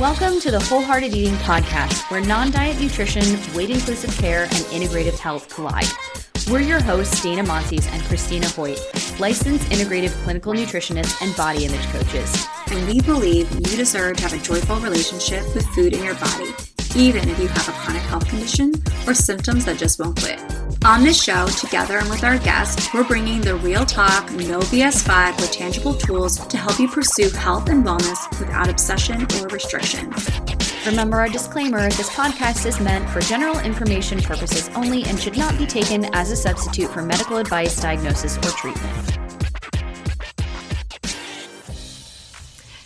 Welcome to the Wholehearted Eating Podcast, where non-diet nutrition, weight-inclusive care, and integrative health collide. We're your hosts, Dana Montes and Christina Hoyt, licensed integrative clinical nutritionists and body image coaches. And we believe you deserve to have a joyful relationship with food in your body, even if you have a chronic health condition or symptoms that just won't quit. On this show, together and with our guests, we're bringing the real talk, no BS vibe with tangible tools to help you pursue health and wellness without obsession or restriction. Remember our disclaimer, this podcast is meant for general information purposes only and should not be taken as a substitute for medical advice, diagnosis, or treatment.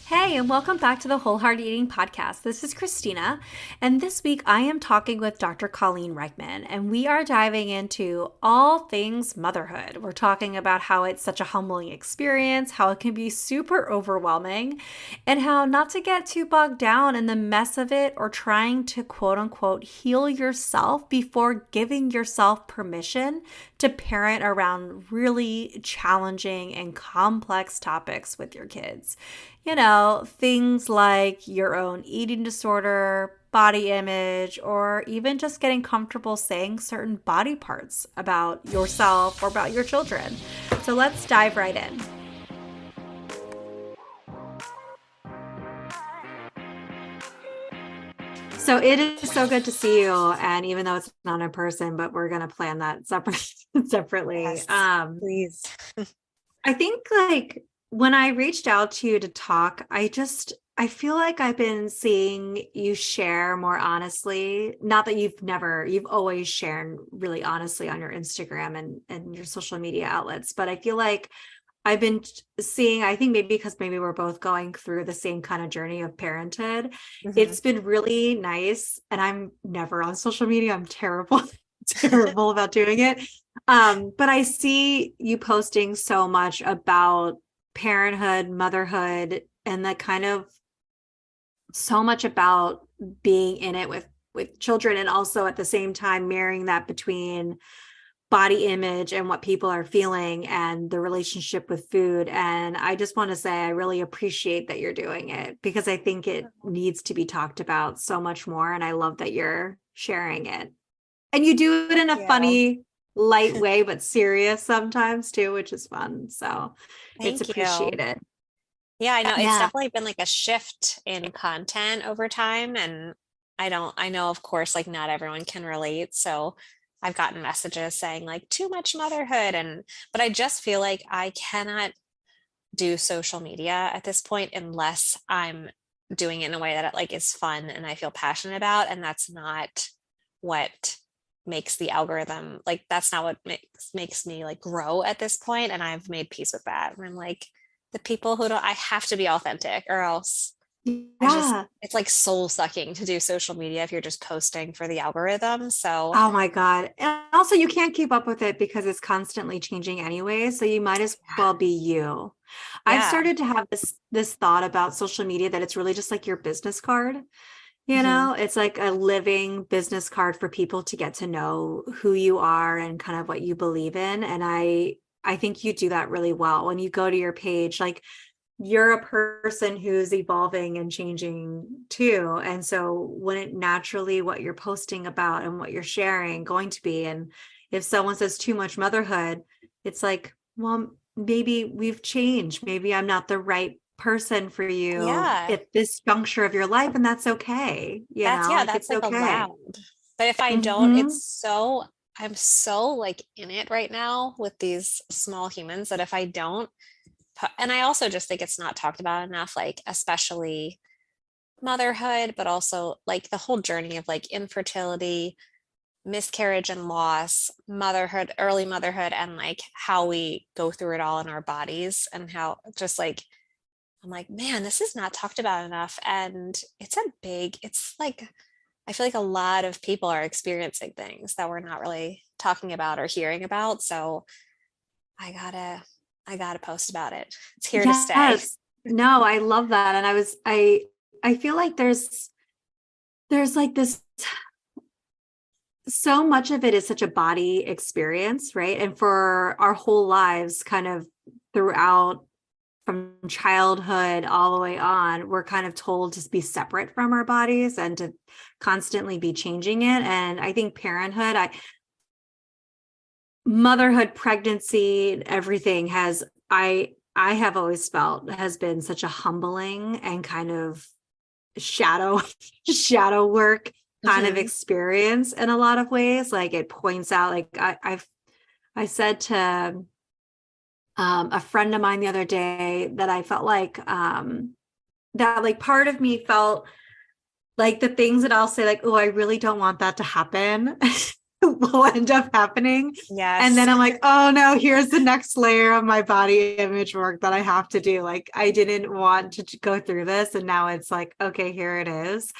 Hey, and welcome back to the Wholehearted Eating Podcast. This is Christina, and this week I am talking with Dr. Colleen Reichmann, and we are diving into all things motherhood. We're talking about how it's such a humbling experience, how it can be super overwhelming, and how not to get too bogged down in the mess of it or trying to quote-unquote heal yourself before giving yourself permission to parent around really challenging and complex topics with your kids. You know, things like your own eating disorder, body image, or even just getting comfortable saying certain body parts about yourself or about your children. So let's dive right in. So it is so good to see you. And even though it's not in person, but we're going to plan that separately. Yes, please. I think when I reached out to you to talk, I feel like I've been seeing you share more honestly. Not that you've always shared really honestly on your Instagram and your social media outlets, but I feel like I've been seeing, I think maybe because maybe we're both going through the same kind of journey of parenthood. Mm-hmm. It's been really nice. And I'm never on social media. I'm terrible about doing it. But I see you posting so much about parenthood, motherhood, and that kind of so much about being in it with children, and also at the same time marrying that between body image and what people are feeling and the relationship with food. And I just want to say I really appreciate that you're doing it, because I think it needs to be talked about so much more. And I love that you're sharing it. And you do it in a funny, light way, but serious sometimes too, which is fun. So it's appreciated. Yeah, I know. It's definitely been like a shift in content over time. And I know, of course, like not everyone can relate. So I've gotten messages saying like too much motherhood. But I just feel like I cannot do social media at this point unless I'm doing it in a way that it like is fun and I feel passionate about. And that's not what makes the algorithm, like that's not what makes me like grow at this point. And I've made peace with that. And I'm like, the people who I have to be authentic or else it's like soul sucking to do social media if you're just posting for the algorithm. So oh my God. And also you can't keep up with it because it's constantly changing anyway. So you might as well be you. I've started to have this thought about social media that it's really just like your business card. You know, it's like a living business card for people to get to know who you are and kind of what you believe in. And I think you do that really well. When you go to your page, like you're a person who's evolving and changing too. And so when it naturally what you're posting about and what you're sharing going to be, and if someone says too much motherhood, it's like, well, maybe we've changed. Maybe I'm not the right person for you at this juncture of your life, and that's okay. That's like okay. Allowed. But if I don't, I'm so like in it right now with these small humans that if I don't, and I also just think it's not talked about enough, like especially motherhood, but also like the whole journey of like infertility, miscarriage and loss, motherhood, early motherhood, and like how we go through it all in our bodies, and how just like I'm like, man, this is not talked about enough. And it's like, I feel like a lot of people are experiencing things that we're not really talking about or hearing about. So I gotta post about it. It's here to stay. No, I love that. And I feel like there's like this, so much of it is such a body experience, right? And for our whole lives kind of throughout from childhood all the way on, we're kind of told to be separate from our bodies and to constantly be changing it. And I think parenthood, motherhood, pregnancy, everything I have always felt has been such a humbling and kind of shadow work kind of experience in a lot of ways. Like it points out, like I said to a friend of mine the other day that I felt like that like part of me felt like the things that I'll say, like, oh, I really don't want that to happen will end up happening. Yes. And then I'm like, oh no, here's the next layer of my body image work that I have to do. Like I didn't want to go through this. And now it's like, okay, here it is.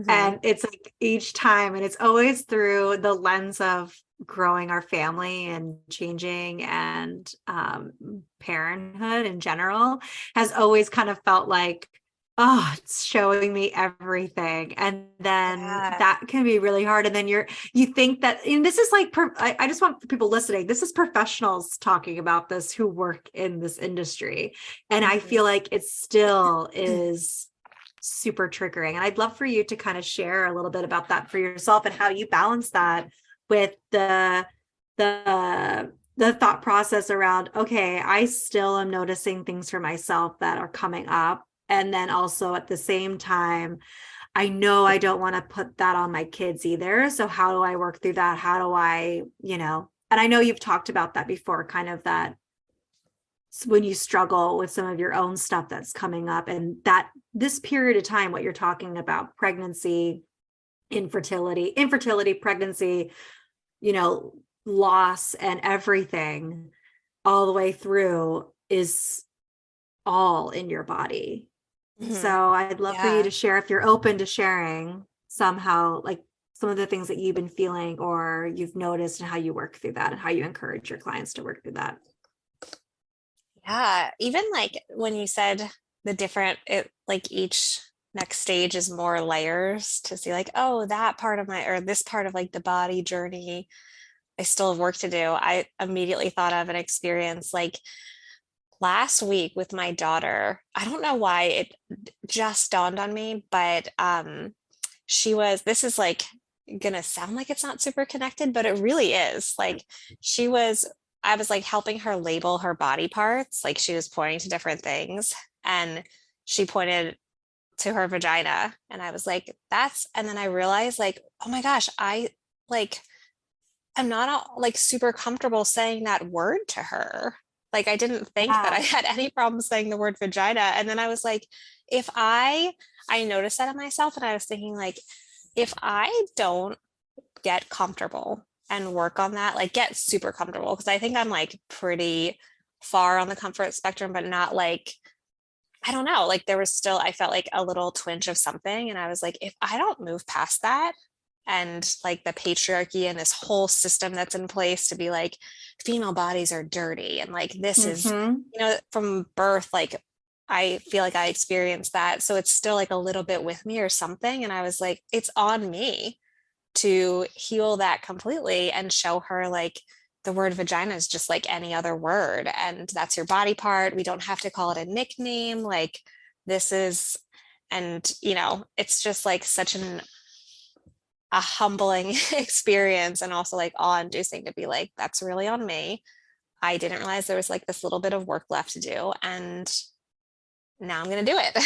And it's like each time, and it's always through the lens of growing our family and changing, and parenthood in general has always kind of felt like, oh, it's showing me everything. And then that can be really hard. And then you think that, and this is like, I just want people listening, this is professionals talking about this who work in this industry. And I feel like it still is super triggering. And I'd love for you to kind of share a little bit about that for yourself and how you balance that with the thought process around, okay, I still am noticing things for myself that are coming up. And then also at the same time, I know I don't want to put that on my kids either. So how do I work through that? How do I, and I know you've talked about that before, kind of that when you struggle with some of your own stuff that's coming up, and that this period of time, what you're talking about, pregnancy, infertility, pregnancy, loss and everything all the way through is all in your body. So I'd love for you to share, if you're open to sharing somehow, like some of the things that you've been feeling or you've noticed and how you work through that and how you encourage your clients to work through that. Yeah. Even like when you said the different, like each next stage is more layers to see like, oh, that part of or this part of like the body journey, I still have work to do. I immediately thought of an experience like last week with my daughter. I don't know why it just dawned on me, but this is like gonna sound like it's not super connected, but it really is. Like I was like helping her label her body parts. Like she was pointing to different things and she pointed to her vagina and I was like, and then I realized like, oh my gosh, I'm not like super comfortable saying that word to her. Like I didn't think that I had any problem saying the word vagina. And then I was like, if I noticed that in myself, and I was thinking like, if I don't get comfortable and work on that, like get super comfortable, because I think I'm like pretty far on the comfort spectrum, but not like, I don't know, like there was still, I felt like a little twinge of something. And I was like, if I don't move past that, and like the patriarchy and this whole system that's in place to be like female bodies are dirty and like this is from birth, like I feel like I experienced that, so it's still like a little bit with me or something. And I was like, it's on me to heal that completely and show her like the word vagina is just like any other word, and that's your body part. We don't have to call it a nickname. Like this is, and it's just like such a humbling experience, and also like awe-inducing to be like, that's really on me. I didn't realize there was like this little bit of work left to do, and now I'm gonna do it.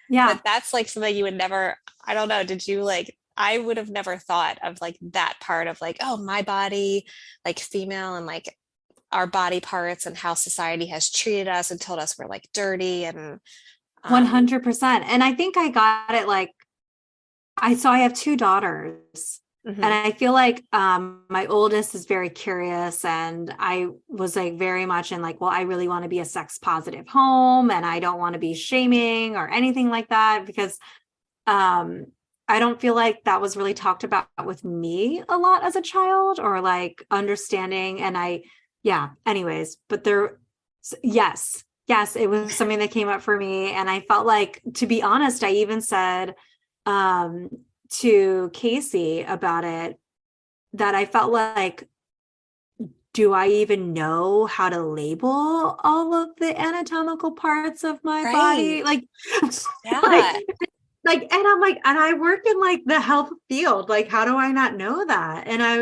But that's like something you would never, I don't know, did you like, I would have never thought of like that part of like, oh, my body, like female, and like our body parts and how society has treated us and told us we're like dirty. And 100%. And I think I got it like, I have two daughters, and I feel like my oldest is very curious, and I was like very much in like, well, I really want to be a sex positive home, and I don't want to be shaming or anything like that, because I don't feel like that was really talked about with me a lot as a child, or like understanding. And anyways, but yes, it was something that came up for me. And I felt like, to be honest, I even said to Casey about it, that I felt like do I even know how to label all of the anatomical parts of my body? Right. Like, Yeah. and I'm like, and I work in like the health field. Like, how do I not know that? And I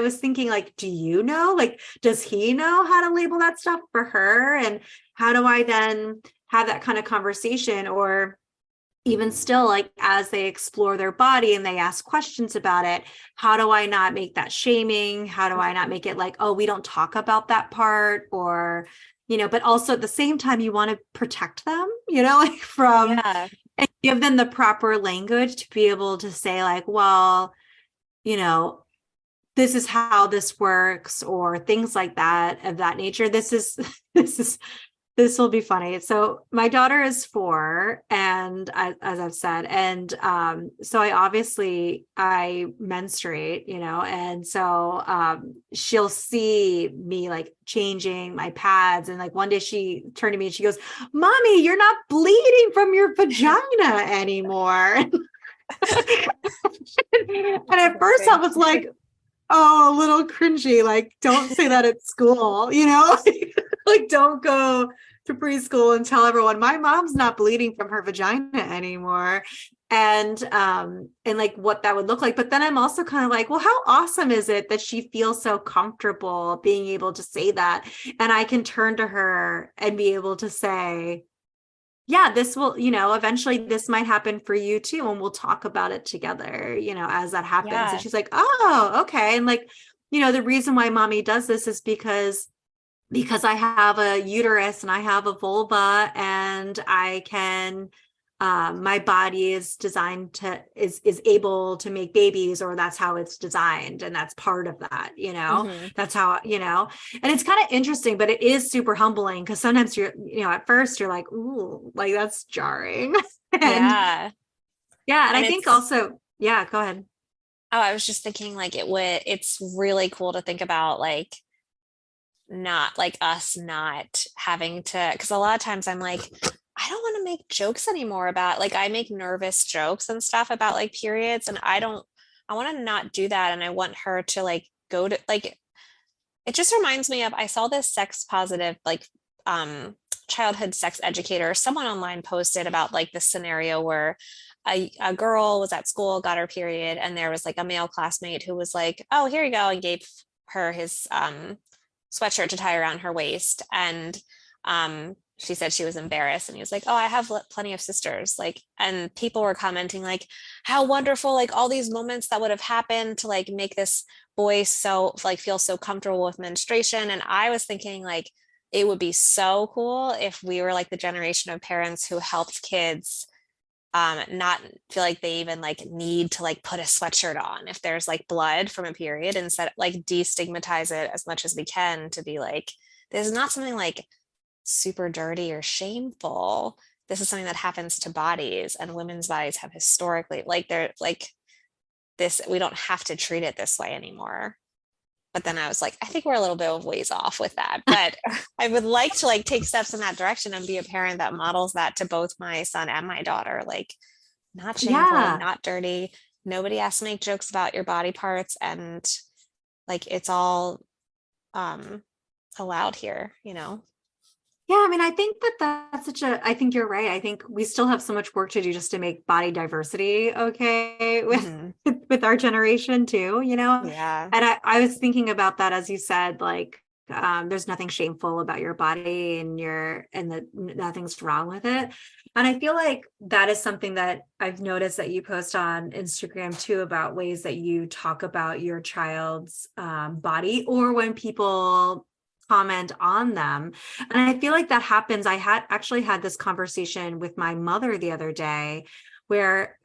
was thinking, like, do you know? Like, does he know how to label that stuff for her? And how do I then have that kind of conversation? Or even still, like, as they explore their body and they ask questions about it, how do I not make that shaming? How do I not make it like, oh, we don't talk about that part? Or, but also at the same time, you want to protect them, like from, Yeah. and give them the proper language to be able to say, like, well, this is how this works, or things like that, of that nature. This will be funny. So my daughter is 4, and as I've said, and so I menstruate, and so she'll see me like changing my pads, and like one day she turned to me and she goes, "Mommy, you're not bleeding from your vagina anymore." And at first I was like, oh, a little cringy, like, don't say that at school, like, don't go to preschool and tell everyone my mom's not bleeding from her vagina anymore. And like what that would look like. But then I'm also kind of like, well, how awesome is it that she feels so comfortable being able to say that? And I can turn to her and be able to say, yeah, this will, eventually this might happen for you too. And we'll talk about it together, as that happens. Yeah. And she's like, oh, okay. And like, the reason why mommy does this is because I have a uterus and I have a vulva, and I can, my body is designed to, is able to make babies, or that's how it's designed. And that's part of that, that's how, and it's kind of interesting, but it is super humbling, because sometimes you're, at first you're like, ooh, like that's jarring. And Yeah. And I think also, yeah, go ahead. Oh, I was just thinking like it's really cool to think about, like, not like us not having to, because a lot of times I'm like, I don't want to make jokes anymore about, like, I make nervous jokes and stuff about like periods, and I want to not do that. And I want her to like go to, like, it just reminds me of, I saw this sex positive, like, childhood sex educator, someone online posted about like this scenario where a girl was at school, got her period, and there was like a male classmate who was like, oh, here you go, and gave her his sweatshirt to tie around her waist. And she said she was embarrassed, and he was like, oh, I have plenty of sisters, like, and people were commenting like, how wonderful, like all these moments that would have happened to like make this boy so like feel so comfortable with menstruation. And I was thinking like, it would be so cool if we were like the generation of parents who helped kids not feel like they even like need to like put a sweatshirt on if there's like blood from a period, instead like destigmatize it as much as we can, to be like, this is not something like super dirty or shameful. This is something that happens to bodies, and women's bodies have historically, like, they're like this, we don't have to treat it this way anymore. But then I was like, I think we're a little bit of ways off with that, but I would like to like take steps in that direction and be a parent that models that to both my son and my daughter, like, not shameful, not dirty, nobody has to make jokes about your body parts, and like it's all allowed here, Yeah, I mean, I think that's I think you're right. I think we still have so much work to do just to make body diversity okay with our generation too, Yeah. And I was thinking about that, as you said, like, there's nothing shameful about your body, and that nothing's wrong with it. And I feel like that is something that I've noticed that you post on Instagram too, about ways that you talk about your child's body, or when people comment on them. And I feel like that happens. I had actually had this conversation with my mother the other day, where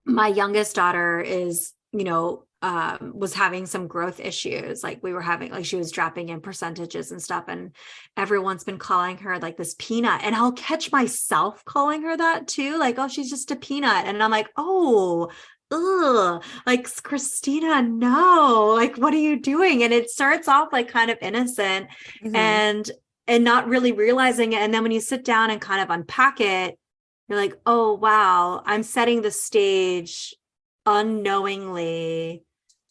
my youngest daughter is, was having some growth issues. Like, we were having, like, she was dropping in percentages and stuff, and everyone's been calling her like this peanut. And I'll catch myself calling her that too, like, oh, she's just a peanut. And I'm like, oh, ugh, like, Christina, no, like, what are you doing? And it starts off like kind of innocent and not really realizing it. And then when you sit down and kind of unpack it, you're like, oh, wow, I'm setting the stage unknowingly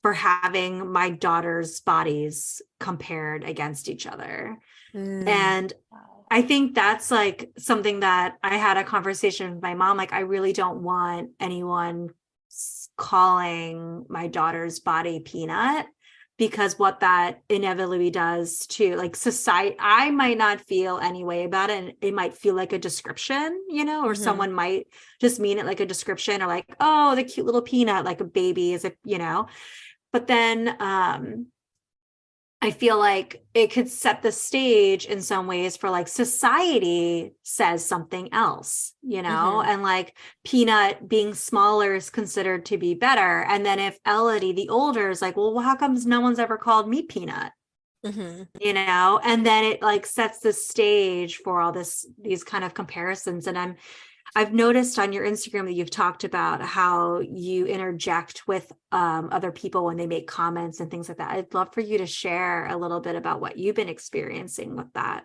for having my daughter's bodies compared against each other. And I think that's like something that I had a conversation with my mom. Like, I really don't want anyone calling my daughter's body peanut, because what that inevitably does to like society, I might not feel any way about it. And it might feel like a description, you know, or someone might just mean it like a description, or like, oh, the cute little peanut, like a baby is a, you know, but then, I feel like it could set the stage in some ways for like society says something else, you know, and like peanut being smaller is considered to be better. And then if Elodie, the older, is like, well, how comes no one's ever called me peanut? You know, and then it like sets the stage for all these kind of comparisons. And I've noticed on your Instagram that you've talked about how you interject with other people when they make comments and things like that. I'd love for you to share a little bit about what you've been experiencing with that.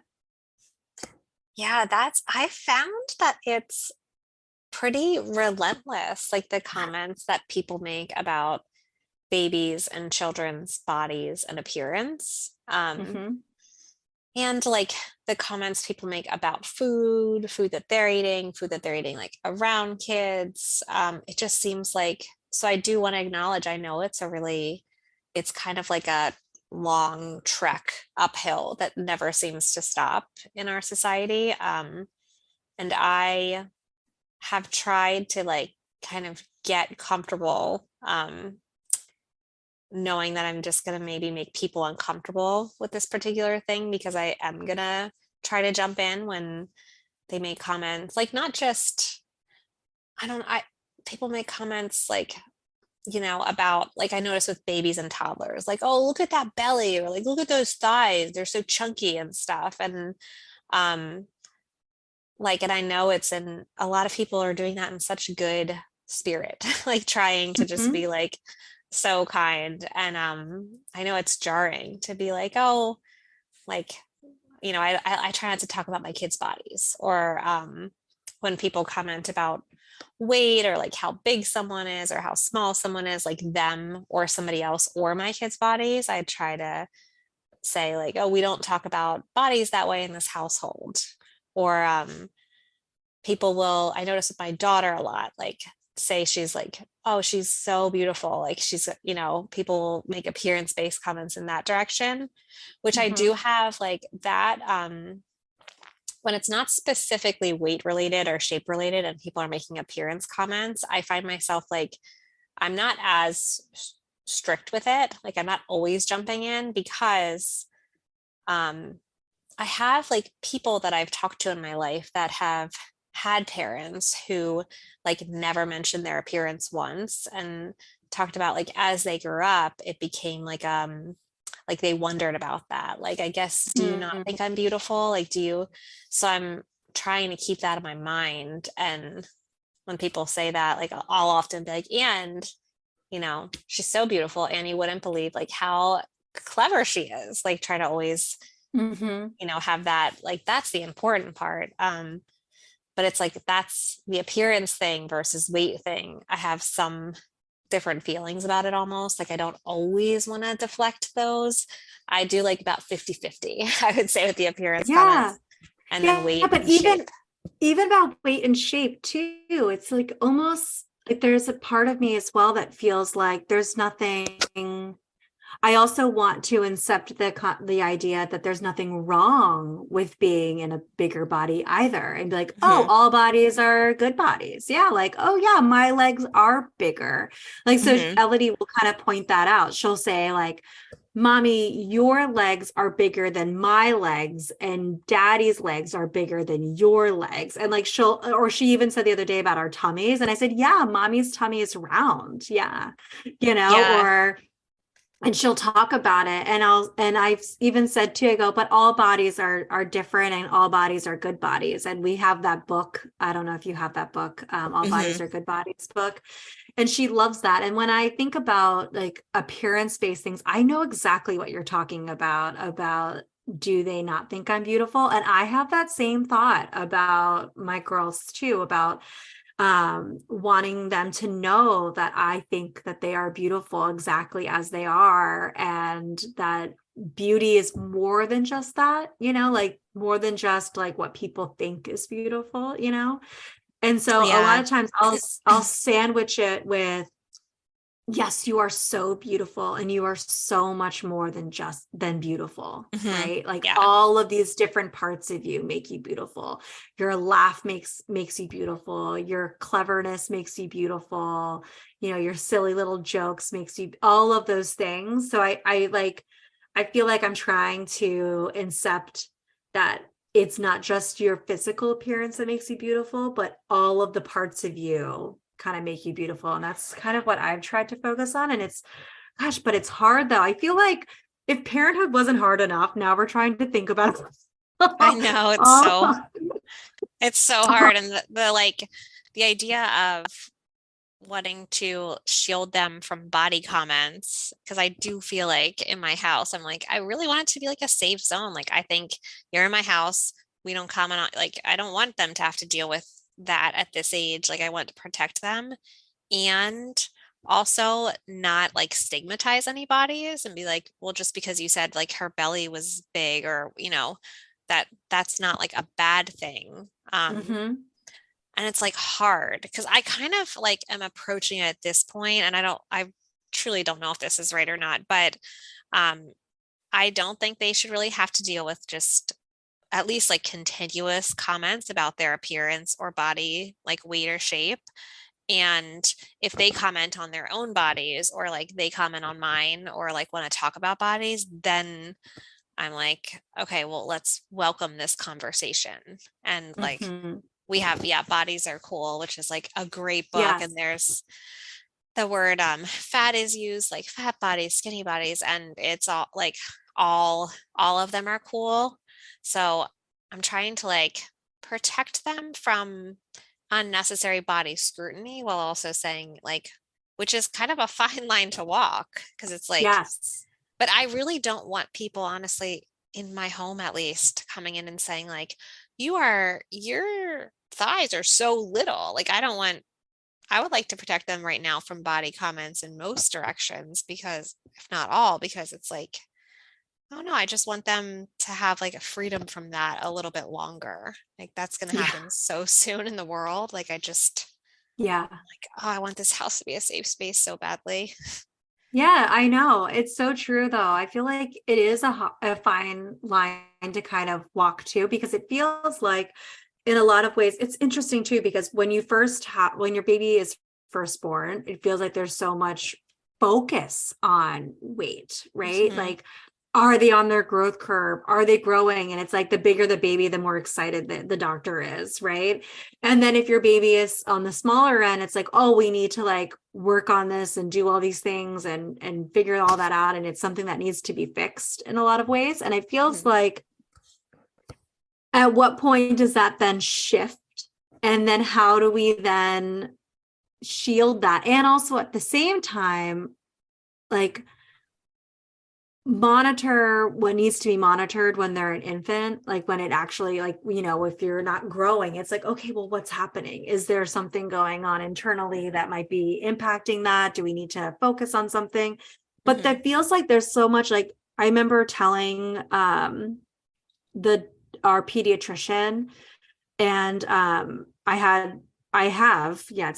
Yeah, I found that it's pretty relentless, like the comments that people make about babies and children's bodies and appearance. And like the comments people make about food that they're eating, like around kids. It just seems like, so I do want to acknowledge, I know it's kind of like a long trek uphill that never seems to stop in our society. And I have tried to like kind of get comfortable, knowing that I'm just going to maybe make people uncomfortable with this particular thing, because I am going to try to jump in when they make comments, like not just, people make comments like, you know, about like, I notice with babies and toddlers, like, oh, look at that belly, or like, look at those thighs, they're so chunky and stuff. And, like, and I know a lot of people are doing that in such good spirit, like trying to just be like, so kind. And I know it's jarring to be like, oh, like, you know, I try not to talk about my kids' bodies, or when people comment about weight, or like how big someone is or how small someone is, like them or somebody else or my kids' bodies, I try to say like, oh, we don't talk about bodies that way in this household. Or I notice with my daughter a lot, like say she's like, oh, she's so beautiful, like she's, you know, people will make appearance-based comments in that direction, which I do have like that, when it's not specifically weight related or shape related and people are making appearance comments, I find myself like, I'm not as strict with it, like I'm not always jumping in, because I have like people that I've talked to in my life that have had parents who like never mentioned their appearance once, and talked about like as they grew up it became like they wondered about that, like, I guess, do you not think I'm beautiful, like do you? So I'm trying to keep that in my mind, and when people say that, like I'll often be like, and you know, she's so beautiful and you wouldn't believe like how clever she is, like try to always you know, have that, like that's the important part. But it's like, that's the appearance thing versus weight thing. I have some different feelings about it almost. Like I don't always want to deflect those. I do like about 50-50, I would say, with the appearance comments. And then weight but and even shape. Even about weight and shape too. It's like almost like there's a part of me as well that feels like there's nothing. I also want to accept the idea that there's nothing wrong with being in a bigger body either, and be like, oh, all bodies are good bodies. Yeah, like, oh yeah, my legs are bigger. Like, so Elodie will kind of point that out. She'll say like, mommy, your legs are bigger than my legs, and daddy's legs are bigger than your legs. And like she even said the other day about our tummies, and I said, yeah, mommy's tummy is round. Yeah, you know, and she'll talk about it, and I've even said too, I go, but all bodies are different, and all bodies are good bodies. And we have that book, I don't know if you have that book, All Bodies Are Good Bodies book, and she loves that. And when I think about like appearance-based things, I know exactly what you're talking about do they not think I'm beautiful? And I have that same thought about my girls too, about wanting them to know that I think that they are beautiful exactly as they are, and that beauty is more than just that, like more than just like what people think is beautiful, And so a lot Yeah. of times I'll sandwich it with, yes, you are so beautiful, and you are so much more than beautiful, right? Like Yeah. all of these different parts of you make you beautiful. Your laugh makes you beautiful. Your cleverness makes you beautiful. Your silly little jokes makes you, all of those things. So I feel like I'm trying to incept that it's not just your physical appearance that makes you beautiful, but all of the parts of you kind of make you beautiful. And that's kind of what I've tried to focus on. And but it's hard though. I feel like if parenthood wasn't hard enough, now we're trying to think about I know it's so hard. And the idea of wanting to shield them from body comments, because I do feel like in my house, I'm like, I really want it to be like a safe zone. Like, I think you're in my house, we don't comment on, like, I don't want them to have to deal with that at this age. Like, I want to protect them and also not like stigmatize any bodies and be like, well, just because you said like her belly was big, or that's not like a bad thing. And it's like hard because I kind of like am approaching it at this point, and I truly don't know if this is right or not, but I don't think they should really have to deal with just at least like continuous comments about their appearance or body, like weight or shape. And if they comment on their own bodies, or like they comment on mine, or like want to talk about bodies, then I'm like, okay, well, let's welcome this conversation. And like, we have, Bodies Are Cool, which is like a great book. Yes. And there's the word fat is used, like fat bodies, skinny bodies, and it's all like all of them are cool. So I'm trying to like protect them from unnecessary body scrutiny, while also saying like, which is kind of a fine line to walk, because it's like, Yes. but I really don't want people, honestly, in my home at least, coming in and saying like, your thighs are so little. Like, I would like to protect them right now from body comments in most directions, because if not all, because it's like, I don't know, I just want them to have like a freedom from that a little bit longer. Like, that's going to happen so soon in the world. Like, Yeah. like, oh, I want this house to be a safe space so badly. Yeah, I know. It's so true, though. I feel like it is a fine line to kind of walk to, because it feels like in a lot of ways, it's interesting too, because when when your baby is first born, it feels like there's so much focus on weight, right? Like, are they on their growth curve? Are they growing? And it's like the bigger the baby, the more excited the doctor is, right? And then if your baby is on the smaller end, it's like, oh, we need to like work on this and do all these things and figure all that out. And it's something that needs to be fixed in a lot of ways. And it feels like, at what point does that then shift? And then how do we then shield that? And also at the same time, like, monitor what needs to be monitored when they're an infant, like when it actually, like, if you're not growing, it's like, okay, well, what's happening? Is there something going on internally that might be impacting that? Do we need to focus on something? But that feels like there's so much, like, I remember telling our pediatrician, and it's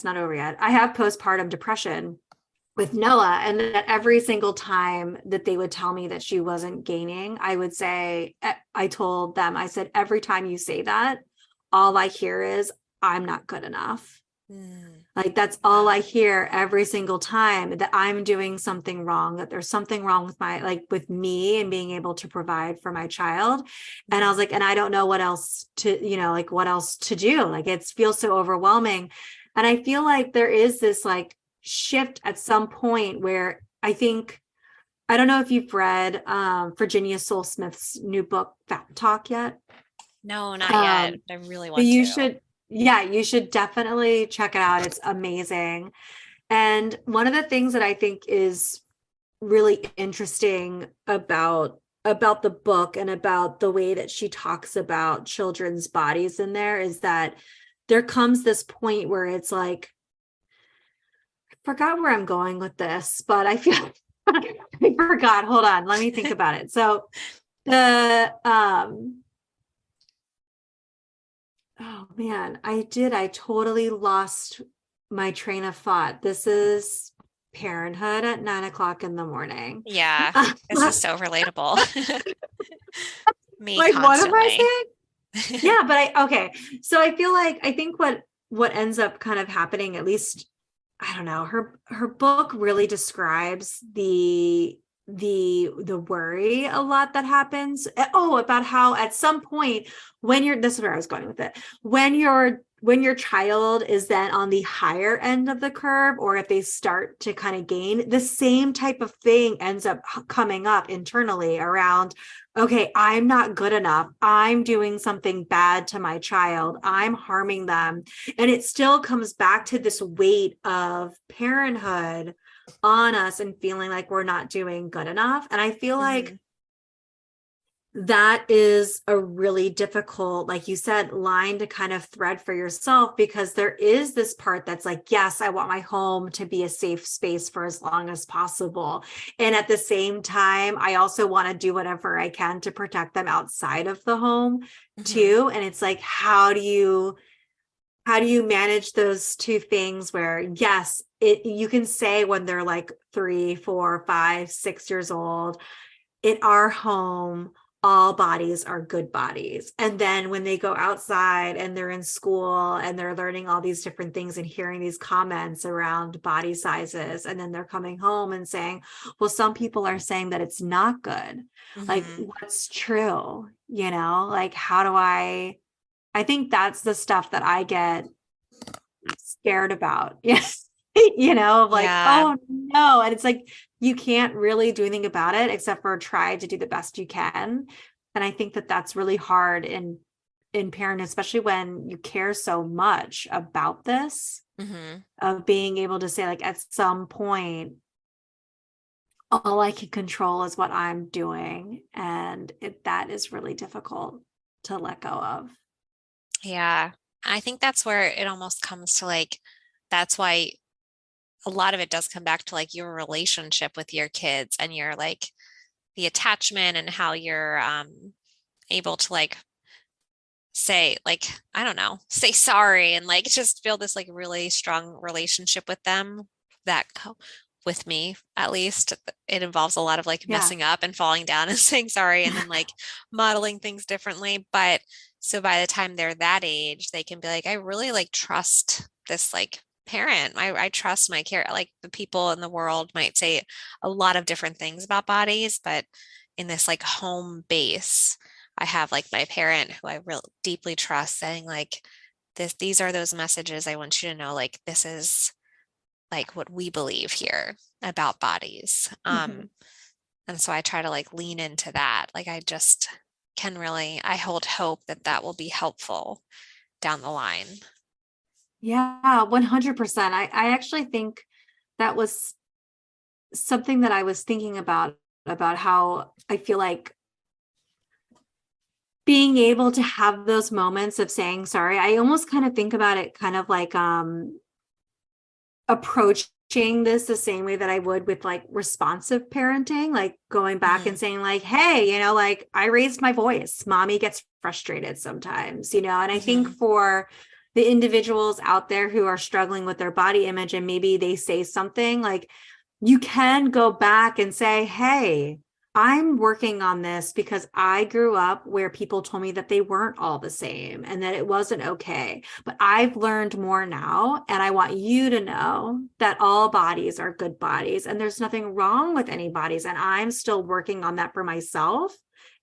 not over yet. I have postpartum depression with Noah, and that every single time that they would tell me that she wasn't gaining, I told them, I said, every time you say that, all I hear is, I'm not good enough. Like, that's all I hear every single time, that I'm doing something wrong, that there's something wrong with me and being able to provide for my child. And I was like, and I don't know what else to do. Like, it feels so overwhelming. And I feel like there is this like shift at some point where I don't know if you've read Virginia Soul-Smith's new book, Fat Talk, yet. No, not yet. I really want to. You should definitely check it out. It's amazing. And one of the things that I think is really interesting about the book and about the way that she talks about children's bodies in there is that there comes this point where it's like, I forgot where I'm going with this, but I feel I forgot. Hold on, let me think about it. So the oh man, I totally lost my train of thought. This is parenthood at 9 o'clock in the morning. Yeah, this is so relatable. Me Like, what am I constantly. saying? Yeah, but okay. So I feel like, I think what ends up kind of happening, at least, I don't know, her book really describes the worry a lot that happens. Oh, about how at some point this is where I was going with it. When your child is then on the higher end of the curve, or if they start to kind of gain, the same type of thing ends up coming up internally around, okay, I'm not good enough. I'm doing something bad to my child. I'm harming them. And it still comes back to this weight of parenthood on us and feeling like we're not doing good enough. And I feel like that is a really difficult, like you said, line to kind of thread for yourself, because there is this part that's like, yes, I want my home to be a safe space for as long as possible. And at the same time, I also want to do whatever I can to protect them outside of the home too. And it's like, how do you manage those two things where, yes, you can say when they're like 3, 4, 5, 6 years old, in our home, all bodies are good bodies. And then when they go outside and they're in school and they're learning all these different things and hearing these comments around body sizes, and then they're coming home and saying, well, some people are saying that it's not good. Like, what's true? Like, how do I think that's the stuff that I get scared about. Yes. Like, oh no. And it's like, you can't really do anything about it except for try to do the best you can. And I think that that's really hard in parenting, especially when you care so much about this, of being able to say, like, at some point, all I can control is what I'm doing. And that is really difficult to let go of. Yeah. I think that's where it almost comes to like, that's why a lot of it does come back to like your relationship with your kids and your like the attachment and how you're able to like say like, I don't know, say sorry and like just build this like really strong relationship with them that with me, at least it involves a lot of like messing up and falling down and saying sorry and then like modeling things differently. But so by the time they're that age, they can be like, I really like trust this like parent. I trust my care. Like the people in the world might say a lot of different things about bodies, but in this like home base, I have like my parent who I really deeply trust saying like these are those messages I want you to know, like this is like what we believe here about bodies. And so I try to like lean into that. Like I just can really, I hold hope that that will be helpful down the line. Yeah, 100%. I actually think that was something that I was thinking about how I feel like being able to have those moments of saying sorry. I almost kind of think about it kind of like approaching this the same way that I would with like responsive parenting, like going back and saying like, hey, like I raised my voice. Mommy gets frustrated sometimes, and I think for the individuals out there who are struggling with their body image and maybe they say something, like you can go back and say, hey, I'm working on this because I grew up where people told me that they weren't all the same and that it wasn't okay. But I've learned more now. And I want you to know that all bodies are good bodies and there's nothing wrong with any bodies. And I'm still working on that for myself.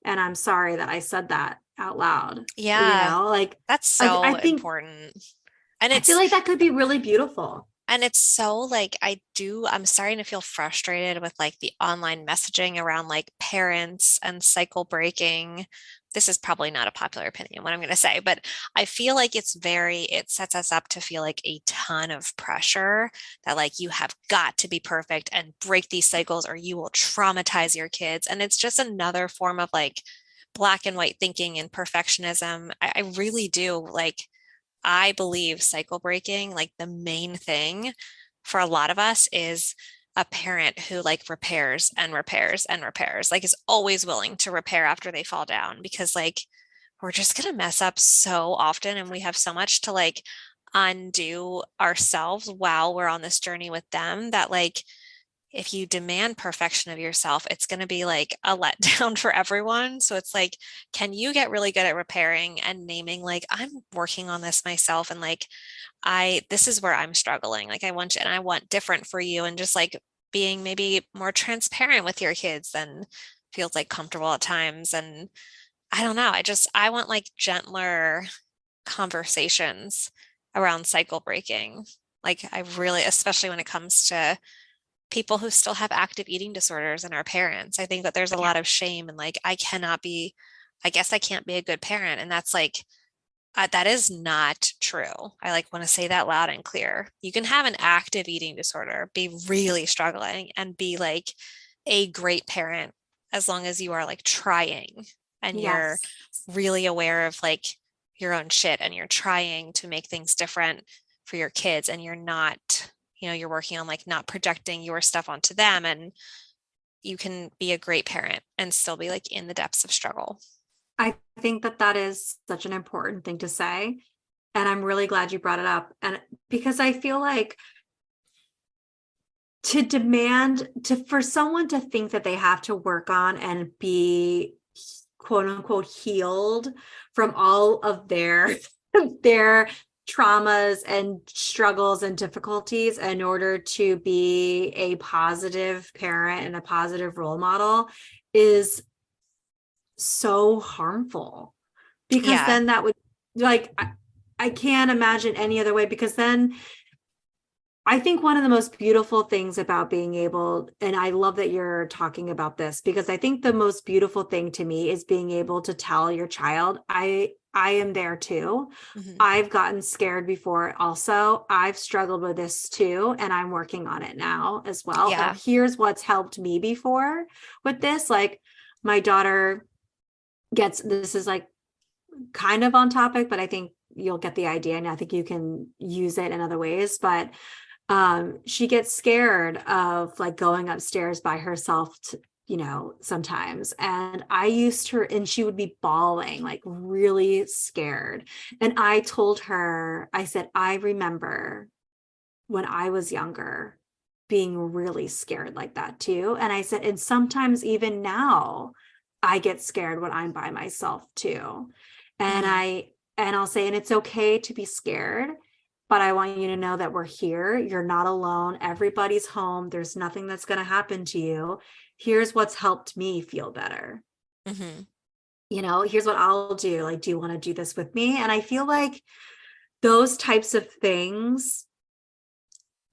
And I'm sorry that I said that out loud. Yeah. Like that's so I think, important. And I feel like that could be really beautiful. And it's so like I'm starting to feel frustrated with like the online messaging around like parents and cycle breaking. This is probably not a popular opinion, what I'm going to say, but I feel like it sets us up to feel like a ton of pressure that like you have got to be perfect and break these cycles or you will traumatize your kids. And it's just another form of like black and white thinking and perfectionism. I really do like I believe cycle breaking, like the main thing for a lot of us is a parent who like repairs and repairs and repairs, like is always willing to repair after they fall down because like we're just going to mess up so often and we have so much to like undo ourselves while we're on this journey with them that like if you demand perfection of yourself, it's going to be like a letdown for everyone. So it's like, can you get really good at repairing and naming, like, I'm working on this myself and like, this is where I'm struggling. Like, I want you and I want different for you. And just like being maybe more transparent with your kids than feels like comfortable at times. And I don't know. I want like gentler conversations around cycle breaking. Like, I really, especially when it comes to people who still have active eating disorders and our parents. I think that there's a lot of shame and like, I guess I can't be a good parent. And that's like, that is not true. I like want to say that loud and clear. You can have an active eating disorder, be really struggling and be like a great parent as long as you are like trying and you're Yes. really aware of like your own shit and you're trying to make things different for your kids and you're not, you're working on like not projecting your stuff onto them and you can be a great parent and still be like in the depths of struggle. I think that that is such an important thing to say. And I'm really glad you brought it up. And because I feel like for someone to think that they have to work on and be quote unquote healed from all of their their traumas and struggles and difficulties in order to be a positive parent and a positive role model is so harmful, because Yeah. then that would like I can't imagine any other way, because then I think one of the most beautiful things about being able, and I love that you're talking about this, because I think the most beautiful thing to me is being able to tell your child, I am there too. Mm-hmm. I've gotten scared before also. I've struggled with this too, and I'm working on it now as well. Yeah. Here's what's helped me before with this. Like my daughter this is like kind of on topic, but I think you'll get the idea, and I think you can use it in other ways. But she gets scared of like going upstairs by herself sometimes. And I used her, and she would be bawling, like really scared. And I told her, I said, I remember when I was younger being really scared like that too. And I said, and sometimes even now I get scared when I'm by myself too. And I'll say, and it's okay to be scared, but I want you to know that we're here. You're not alone. Everybody's home. There's nothing that's going to happen to you. Here's what's helped me feel better. Mm-hmm. Here's what I'll do. Like, do you want to do this with me? And I feel like those types of things,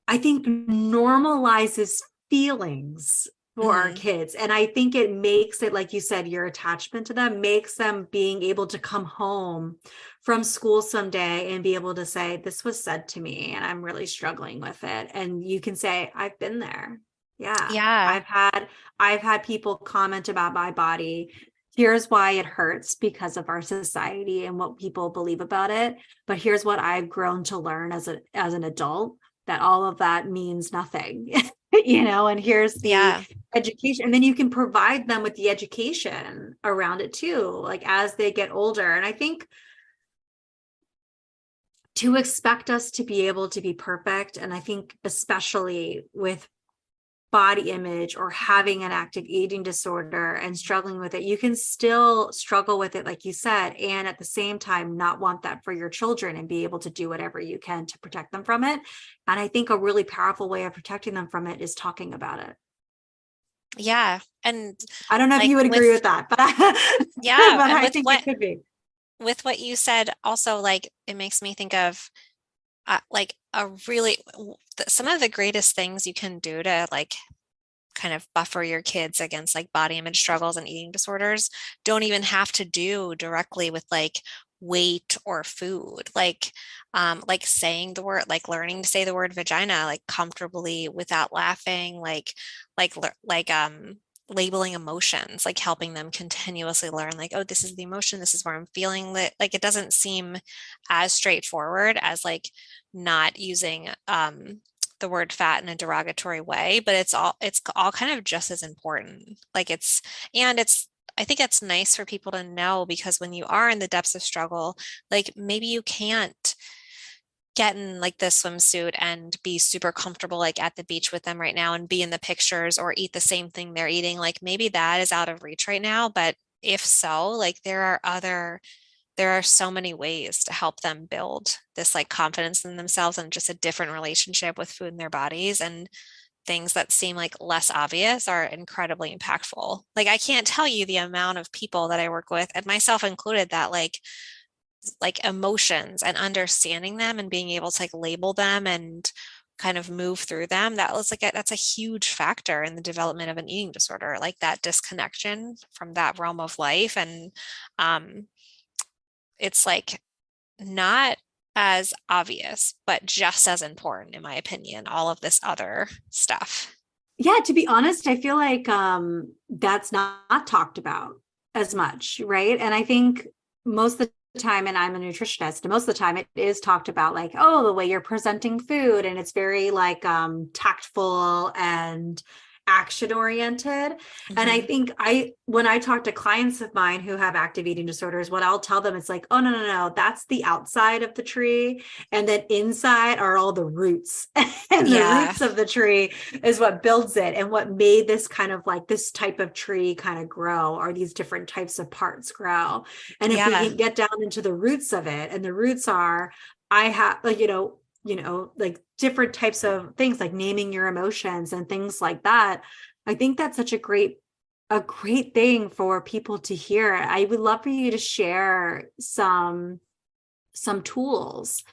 I think, normalizes feelings for our kids. And I think it makes it, like you said, your attachment to them makes them being able to come home from school someday and be able to say, this was said to me and I'm really struggling with it. And you can say, I've been there. Yeah. Yeah. I've had people comment about my body. Here's why it hurts, because of our society and what people believe about it. But here's what I've grown to learn as an adult, that all of that means nothing. And here's the education. And then you can provide them with the education around it too, like as they get older. And I think to expect us to be able to be perfect, and I think especially with body image or having an active eating disorder and struggling with it, you can still struggle with it, like you said, and at the same time not want that for your children and be able to do whatever you can to protect them from it. And I think a really powerful way of protecting them from it is talking about it. Yeah. And I don't know if you would agree with that, but yeah, but and I think it could be. With what you said, also, like, it makes me think of like some of the greatest things you can do to like kind of buffer your kids against like body image struggles and eating disorders don't even have to do directly with like weight or food, like saying the word, like learning to say the word vagina like comfortably without laughing, like labeling emotions, like helping them continuously learn, like, oh, this is the emotion, this is where I'm feeling that. Like, it doesn't seem as straightforward as like not using the word fat in a derogatory way, but it's all kind of just as important. Like it's I think it's nice for people to know, because when you are in the depths of struggle, like maybe you can't get in like the swimsuit and be super comfortable like at the beach with them right now and be in the pictures or eat the same thing they're eating. Like maybe that is out of reach right now, but if so, like there are so many ways to help them build this like confidence in themselves and just a different relationship with food in their bodies. And things that seem like less obvious are incredibly impactful. Like I can't tell you the amount of people that I work with, and myself included, that like emotions and understanding them and being able to like label them and kind of move through them, that was like that's a huge factor in the development of an eating disorder, like that disconnection from that realm of life. And um it's like not as obvious, but just as important, in my opinion, all of this other stuff. Yeah, to be honest, I feel like that's not talked about as much, right? And I think most of the time, and I'm a nutritionist, and most of the time it is talked about like, oh, the way you're presenting food, and it's very like tactful and action oriented. And I think when I talk to clients of mine who have active eating disorders, what I'll tell them is like, oh, no, that's the outside of the tree. And then inside are all the roots. And the roots of the tree is what builds it. And what made this kind of like this type of tree kind of grow, or these different types of parts grow. And if we can get down into the roots of it, and the roots are, I have like, like different types of things like naming your emotions and things like that. I think that's such a great thing for people to hear. I would love for you to share some tools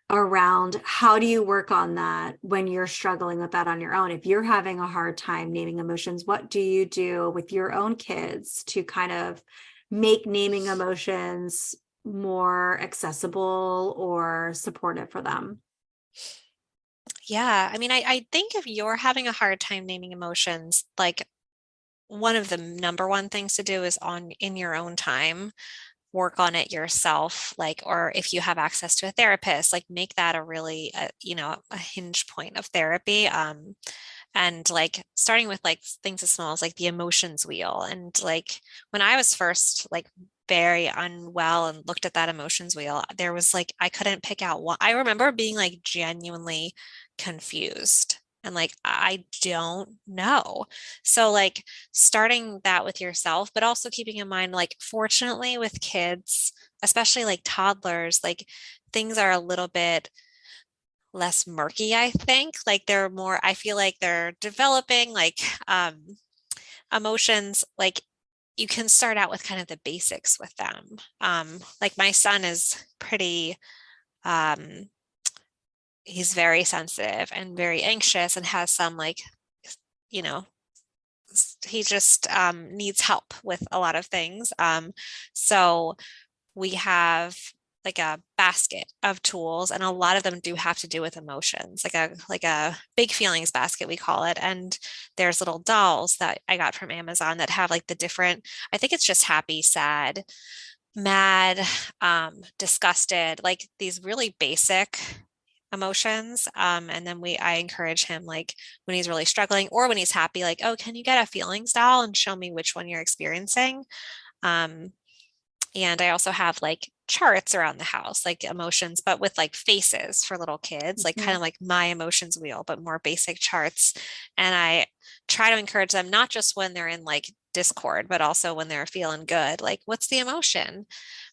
around how do you work on that when you're struggling with that on your own. If you're having a hard time naming emotions, what do you do with your own kids to kind of make naming emotions more accessible or supportive for them? Yeah. I mean, I think if you're having a hard time naming emotions, like one of the number one things to do is in your own time, work on it yourself. Like, or if you have access to a therapist, like make that a really, a hinge point of therapy. And like starting with like things as small as like the emotions wheel. And like when I was first like very unwell and looked at that emotions wheel, there was like I couldn't pick out one. I remember being like genuinely confused and like I don't know. So like starting that with yourself, but also keeping in mind, like fortunately with kids, especially like toddlers, like things are a little bit less murky, I think. Like they're more, I feel like they're developing like emotions. Like you can start out with kind of the basics with them. Like my son is pretty he's very sensitive and very anxious and has some like, you know, he just needs help with a lot of things. So we have like a basket of tools, and a lot of them do have to do with emotions, like a big feelings basket, we call it. And there's little dolls that I got from Amazon that have like the different, I think it's just happy, sad, mad, disgusted, like these really basic emotions. And then I encourage him, like when he's really struggling or when he's happy, like, oh, can you get a feelings doll and show me which one you're experiencing? And I also have like charts around the house, like emotions, but with like faces for little kids, like kind of like my emotions wheel, but more basic charts. And I try to encourage them, not just when they're in like discord, but also when they're feeling good, like what's the emotion?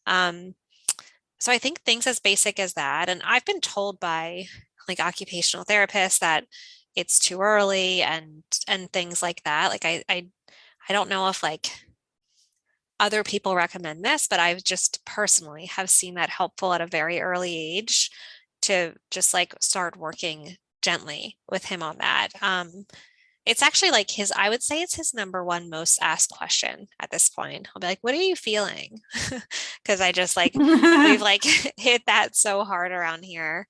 So I think things as basic as that. And I've been told by like occupational therapists that it's too early and things like that. Like I don't know if like other people recommend this, but I've just personally have seen that helpful at a very early age to just like start working gently with him on that. It's actually like I would say it's his number one most asked question at this point. I'll be like, what are you feeling? Because I just like, we've like hit that so hard around here.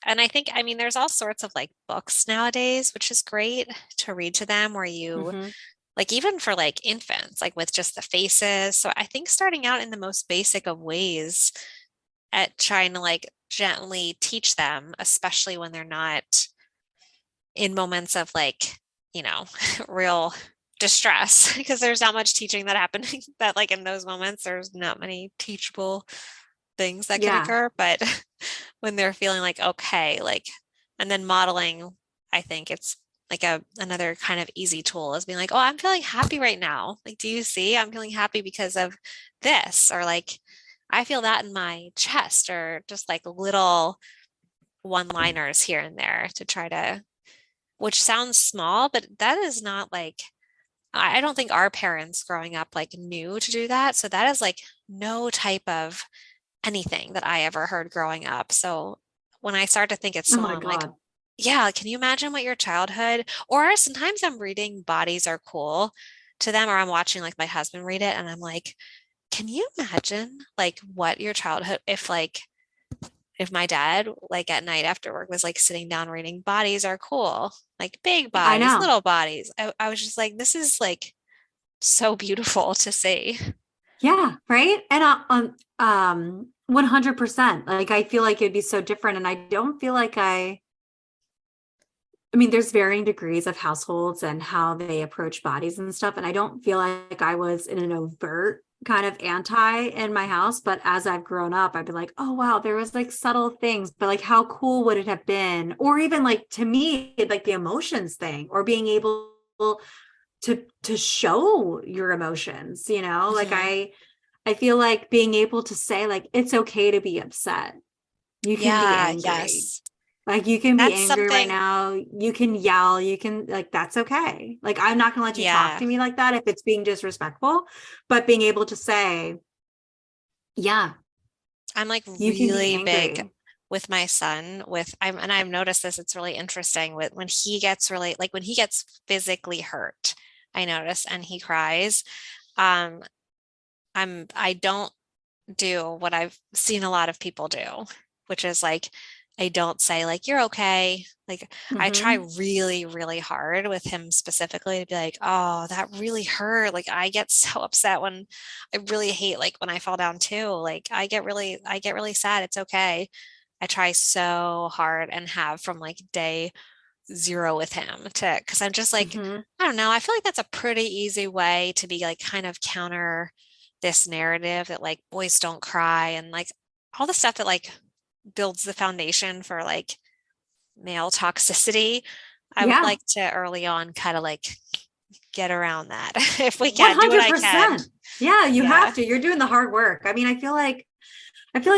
And I think, I mean, there's all sorts of like books nowadays, which is great to read to them where you Mhm. like, even for like infants, like with just the faces. So I think starting out in the most basic of ways at trying to like gently teach them, especially when they're not in moments of like, you know, real distress, because there's not much teaching that happening that like in those moments, there's not many teachable things that can Yeah. occur. But when they're feeling like, okay, like, and then modeling, I think it's like another kind of easy tool is being like, oh, I'm feeling happy right now. Like, do you see? I'm feeling happy because of this, or like, I feel that in my chest, or just like little one-liners here and there to try to, which sounds small, but that is not like, I don't think our parents growing up like knew to do that. So that is like no type of anything that I ever heard growing up. So when I start to think it's Oh small, my I'm like, God. yeah, can you imagine what your childhood, or sometimes I'm reading Bodies Are Cool to them, or I'm watching like my husband read it and I'm like, can you imagine like what your childhood, if my dad like at night after work was like sitting down reading Bodies Are Cool, like big I bodies, know. little bodies. I was just like, this is like so beautiful to see. Yeah, right. And 100%. Like I feel like it'd be so different. And I don't feel like I mean, there's varying degrees of households and how they approach bodies and stuff. And I don't feel like I was in an overt kind of anti in my house. But as I've grown up, I've been like, oh, wow, there was like subtle things, but like, how cool would it have been? Or even like to me, like the emotions thing, or being able to show your emotions, like Mhm. I feel like being able to say like, it's okay to be upset. You can be Yeah, angry. yes. Like you can be That's angry right something, now. You can yell. You can like, that's okay. Like, I'm not going to let you talk yeah. to me like that if it's being disrespectful, but being able to say, yeah, I'm like you can be really big angry. with my son and I've noticed this, it's really interesting with when he gets really like when he gets physically hurt, I notice, and he cries. Um, I don't do what I've seen a lot of people do, which is like, I don't say like, you're okay. Like I try Hmm. really, really hard with him specifically to be like, oh, that really hurt. Like I get so upset when I really hate like when I fall down too. Like I get really sad. It's okay. I try so hard and have from like day zero with him to, because I'm just like, Hmm. I don't know. I feel like that's a pretty easy way to be like kind of counter this narrative that like boys don't cry and like all the stuff that like builds the foundation for like male toxicity. I would Yeah. like to early on kind of like get around that if we can do what I can. 100%. Yeah, you Yeah. have to. You're doing the hard work. I mean, I feel like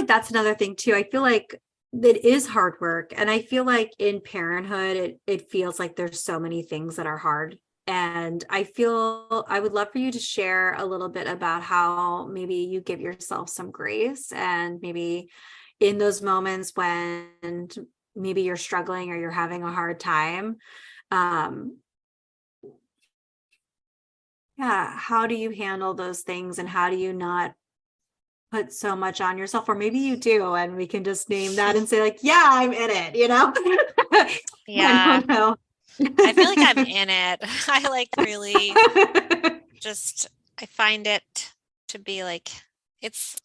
that's another thing too. I feel like it is hard work. And I feel like in parenthood, it feels like there's so many things that are hard. And I would love for you to share a little bit about how maybe you give yourself some grace and maybe in those moments when maybe you're struggling or you're having a hard time. Um, yeah, how do you handle those things and how do you not put so much on yourself, or maybe you do and we can just name that and say like, yeah, I'm in it. I Yeah. don't know. I feel like I'm in it. I like really just, I find it to be like, it's,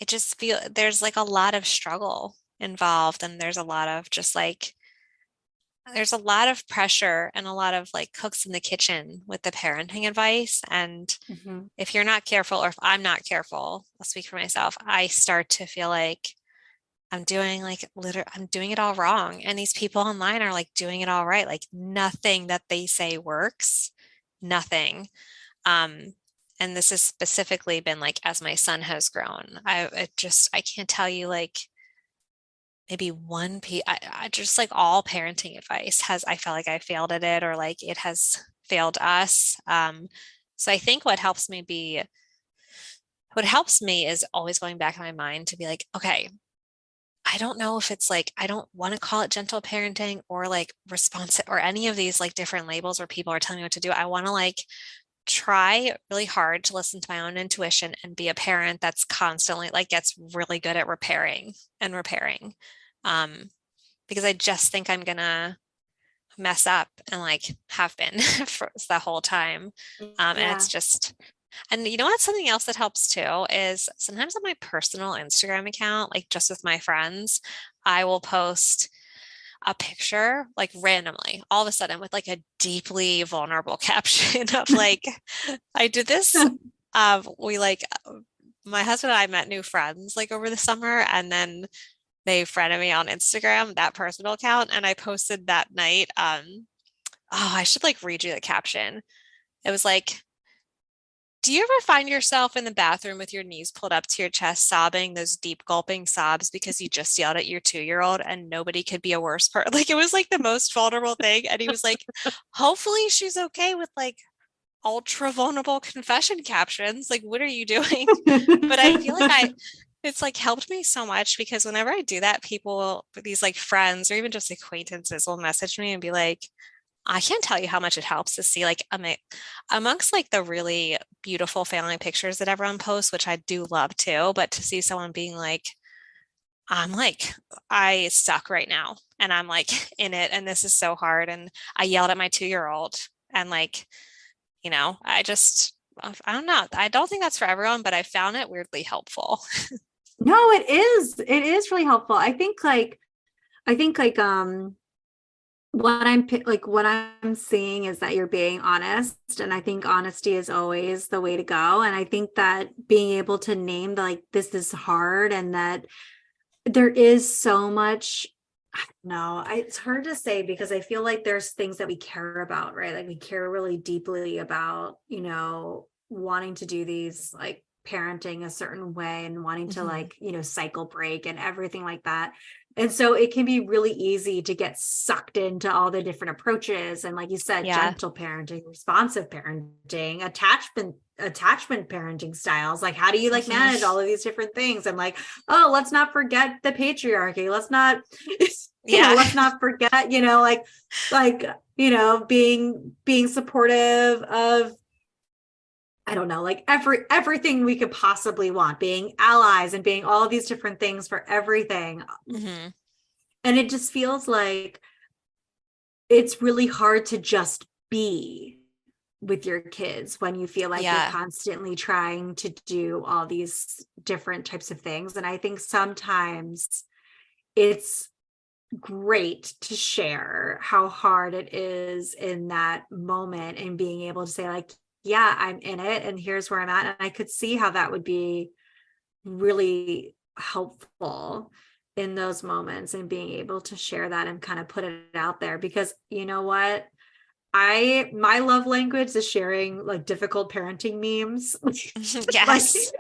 it just feel there's like a lot of struggle involved, and there's a lot of just like there's a lot of pressure and a lot of like cooks in the kitchen with the parenting advice. And Mhm. if you're not careful, or if I'm not careful, I'll speak for myself, I start to feel like I'm doing like I'm doing it all wrong. And these people online are like doing it all right. Like nothing that they say works. Nothing. Um, and this has specifically been like as my son has grown. I can't tell you like maybe one piece. I just like all parenting advice has, I felt like I failed at it, or like it has failed us. So I think what helps me is always going back in my mind to be like, okay, I don't know if it's like, I don't want to call it gentle parenting or like responsive or any of these like different labels where people are telling me what to do. I want to like try really hard to listen to my own intuition and be a parent that's constantly like gets really good at repairing and repairing. Um, because I just think I'm gonna mess up, and like have been for the whole time. And Yeah. it's just, and you know what? Something else that helps too is sometimes on my personal Instagram account, like just with my friends, I will post a picture like randomly all of a sudden with like a deeply vulnerable caption of like, I did this. We like, my husband and I met new friends like over the summer, and then they friended me on Instagram, that personal account, and I posted that night. Oh, I should like read you the caption. It was like, do you ever find yourself in the bathroom with your knees pulled up to your chest, sobbing those deep gulping sobs because you just yelled at your 2-year-old and nobody could be a worse person? Like it was like the most vulnerable thing. And he was like, hopefully she's okay with like ultra vulnerable confession captions. Like, what are you doing? But I feel like it's like helped me so much, because whenever I do that, people, these like friends or even just acquaintances will message me and be like, I can't tell you how much it helps to see like amongst like the really beautiful family pictures that everyone posts, which I do love too, but to see someone being like, I'm like, I suck right now and I'm like in it and this is so hard. And I yelled at my 2-year-old, and like, I don't know. I don't think that's for everyone, but I found it weirdly helpful. No, it is. It is really helpful. I think what I'm seeing is that you're being honest, and I think honesty is always the way to go. And I think that being able to name like this is hard, and that there is so much. No, it's hard to say, because I feel like there's things that we care about, right? Like we care really deeply about, wanting to do these like parenting a certain way and wanting to like, cycle break and everything like that. And so it can be really easy to get sucked into all the different approaches. And like you said, Yeah. gentle parenting, responsive parenting, attachment parenting styles. Like, how do you like manage all of these different things? And like, oh, let's not forget the patriarchy. Let's not, let's not forget, being supportive of, I don't know, like everything we could possibly want, being allies and being all these different things for everything. Mm-hmm. And it just feels like it's really hard to just be with your kids when you feel like you're constantly trying to do all these different types of things. And I think sometimes it's great to share how hard it is in that moment, and being able to say like, yeah, I'm in it and here's where I'm at. And I could see how that would be really helpful in those moments, and being able to share that and kind of put it out there, because you know what? My love language is sharing like difficult parenting memes. Yes.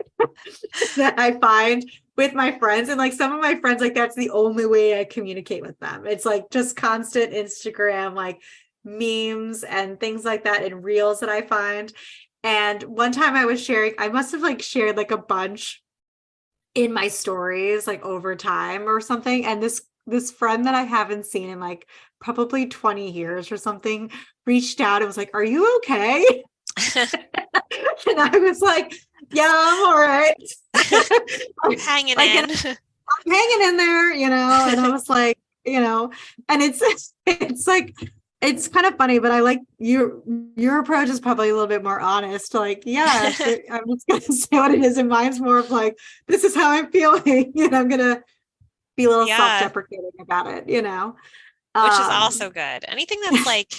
That I find with my friends, and like some of my friends, like that's the only way I communicate with them. It's like just constant Instagram, like memes and things like that, and reels that I find. And one time I must have like shared like a bunch in my stories like over time or something. And this friend that I haven't seen in like probably 20 years or something reached out and was like, "Are you okay?" And I was like, "Yeah, I'm all right." Hanging like, in. I'm hanging in there, and I was like, and it's like, it's kind of funny, but I like your approach is probably a little bit more honest. Like, yeah, I'm just gonna say what it is, and mine's more of like, this is how I'm feeling, and I'm gonna be a little self-deprecating about it, Which is also good. Anything that's like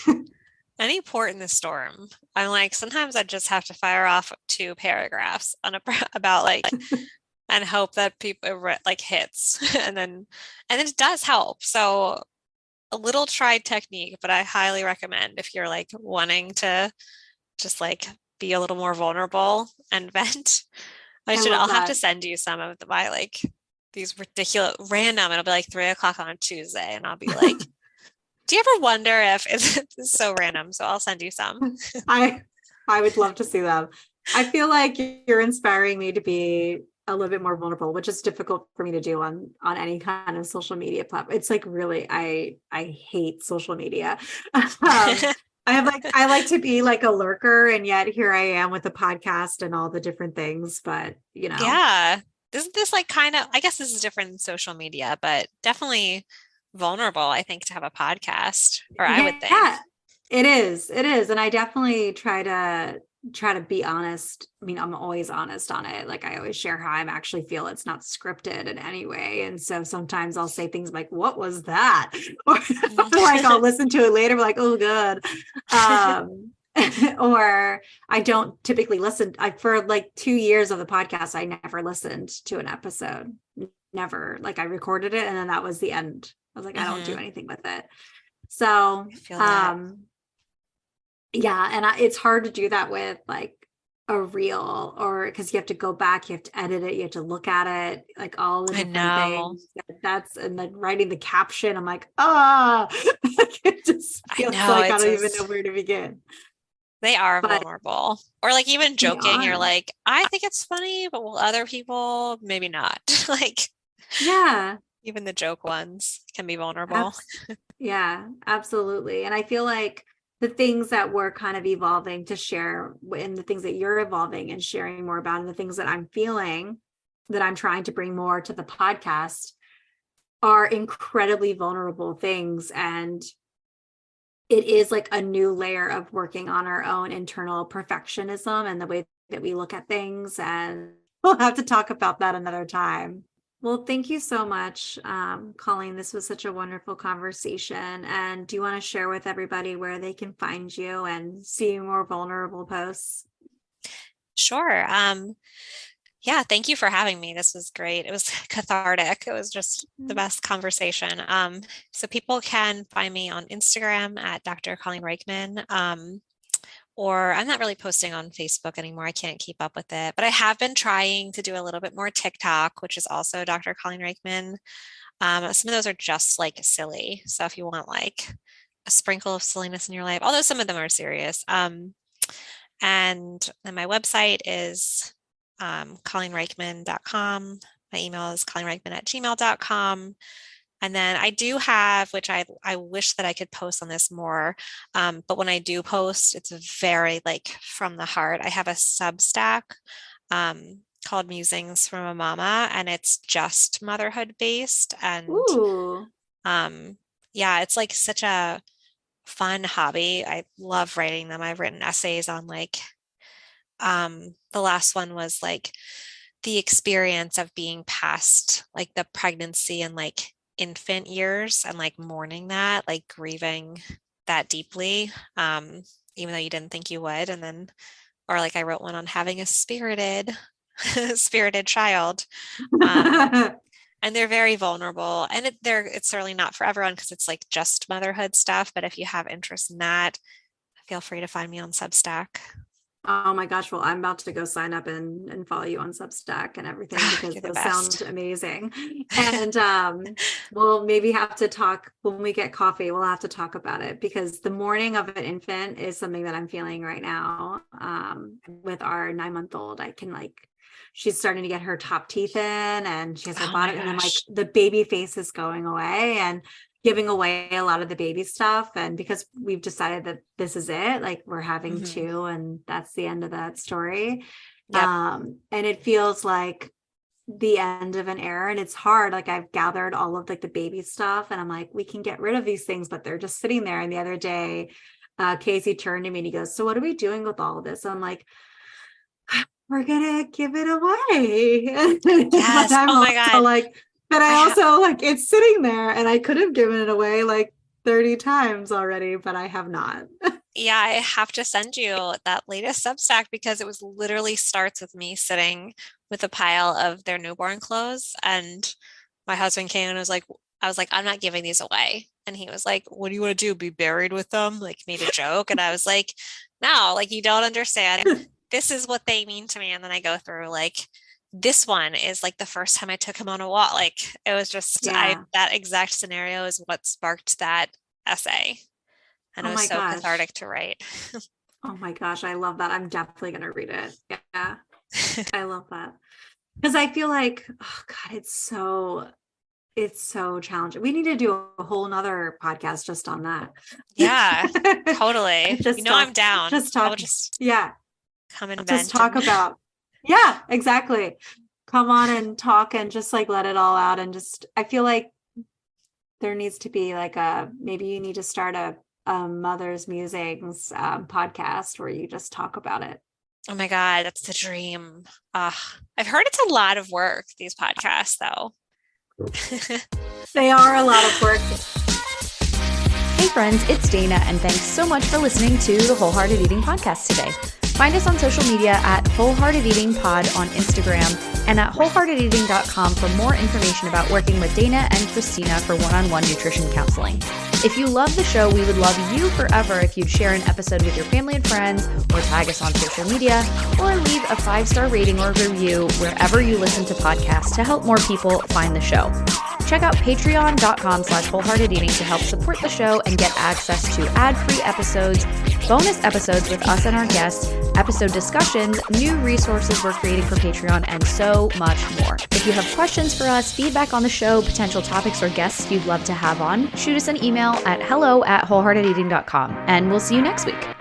any port in the storm. I'm like, sometimes I just have to fire off 2 paragraphs about like and hope that people like hits and it does help. So a little tried technique, but I highly recommend if you're like wanting to just like be a little more vulnerable and vent. I'll have to send you some of my like these ridiculous random, it'll be like 3:00 on a Tuesday and I'll be like, do you ever wonder if it's so random? So I'll send you some. I would love to see them. I feel like you're inspiring me to be a little bit more vulnerable, which is difficult for me to do on any kind of social media platform. It's like really, I hate social media. I like to be like a lurker, and yet here I am with a podcast and all the different things. But yeah, isn't this like kind of? I guess this is different than social media, but definitely vulnerable, I think, to have a podcast, or I would think. Yeah, it is. It is. And I definitely try to be honest. I mean, I'm always honest on it. Like I always share how I'm actually feel. It's not scripted in any way. And so sometimes I'll say things like, what was that? Or like I'll listen to it later, like, oh, good. Or I don't typically listen. For like 2 years of the podcast, I never listened to an episode. Never. Like I recorded it and then that was the end. I was like, I don't do anything with it. So, yeah. And it's hard to do that with like a reel, or because you have to go back, you have to edit it, you have to look at it, like all the different things. And then writing the caption, I'm like, it just feels like I don't even know where to begin. They are vulnerable. Or like even joking, you're like, I think it's funny, but will other people maybe not? Like, yeah, even the joke ones can be vulnerable. Yeah, absolutely. And I feel like the things that we're kind of evolving to share, and the things that you're evolving and sharing more about, and the things that I'm feeling that I'm trying to bring more to the podcast, are incredibly vulnerable things. And it is like a new layer of working on our own internal perfectionism and the way that we look at things. And we'll have to talk about that another time. Well, thank you so much, Colleen. This was such a wonderful conversation. And do you want to share with everybody where they can find you and see more vulnerable posts? Sure. Yeah, thank you for having me. This was great. It was cathartic. It was just the best conversation. So people can find me on Instagram at Dr. Colleen Reichmann. Or I'm not really posting on Facebook anymore. I can't keep up with it, but I have been trying to do a little bit more TikTok, which is also Dr. Colleen Reichmann. Some of those are just like silly. So if you want like a sprinkle of silliness in your life, although some of them are serious. And then my website is ColleenReichmann.com. My email is ColleenReichmann@gmail.com. And then I do have, which I wish that I could post on this more, but when I do post, it's very like from the heart. I have a Substack called Musings from a Mama, and it's just motherhood based. And yeah, it's like such a fun hobby. I love writing them. I've written essays on like, the last one was like the experience of being past like the pregnancy and like infant years and like mourning that, like grieving that deeply, even though you didn't think you would. And then, or like I wrote one on having a spirited child. And they're very vulnerable, and it's certainly not for everyone because it's like just motherhood stuff. But if you have interest in that, feel free to find me on Substack. Oh my gosh. Well, I'm about to go sign up and follow you on Substack and everything, because those sound amazing. And we'll maybe have to talk when we get coffee. We'll have to talk about it, because the mourning of an infant is something that I'm feeling right now. With our 9-month-old, I can like, she's starting to get her top teeth in, and she has her bottom, and then like the baby face is going away and giving away a lot of the baby stuff. And because we've decided that this is it, like we're having two, and that's the end of that story. Yep. And it feels like the end of an era, and it's hard. Like I've gathered all of like the baby stuff, and I'm like, we can get rid of these things, but they're just sitting there. And the other day, Casey turned to me and he goes, so what are we doing with all of this? And I'm like, we're gonna give it away. Yes. Oh my God. Like, but I also like, it's sitting there, and I could have given it away like 30 times already, but I have not. Yeah, I have to send you that latest Substack, because it was literally starts with me sitting with a pile of their newborn clothes, and my husband came and I was like, I'm not giving these away. And he was like, what do you want to do? Be buried with them? Like made a joke. And I was like, no, like you don't understand. This is what they mean to me. And then I go through like, this one is like the first time I took him on a walk. Like it was just, that exact scenario is what sparked that essay. And it was so cathartic to write. Oh my gosh. I love that. I'm definitely going to read it. Yeah. I love that. Because I feel like, oh God, it's so challenging. We need to do a whole nother podcast just on that. Yeah, totally. I'm down. Just talk. Come and just talk about. Yeah, exactly. Come on and talk and just like let it all out. And just, I feel like there needs to be like maybe you need to start a Mother's Musings podcast where you just talk about it. Oh my God, that's the dream. I've heard it's a lot of work, these podcasts, though. They are a lot of work. Hey friends, it's Dana, and thanks so much for listening to the Wholehearted Eating Podcast today. Find us on social media at Wholehearted Eating Pod on Instagram and at wholeheartedeating.com for more information about working with Dana and Christina for one-on-one nutrition counseling. If you love the show, we would love you forever if you'd share an episode with your family and friends, or tag us on social media, or leave a 5-star rating or review wherever you listen to podcasts to help more people find the show. Check out patreon.com/wholeheartedeating to help support the show and get access to ad-free episodes, bonus episodes with us and our guests, episode discussions, new resources we're creating for Patreon, and so much more. If you have questions for us, feedback on the show, potential topics or guests you'd love to have on, shoot us an email at hello@wholeheartedeating.com, and we'll see you next week.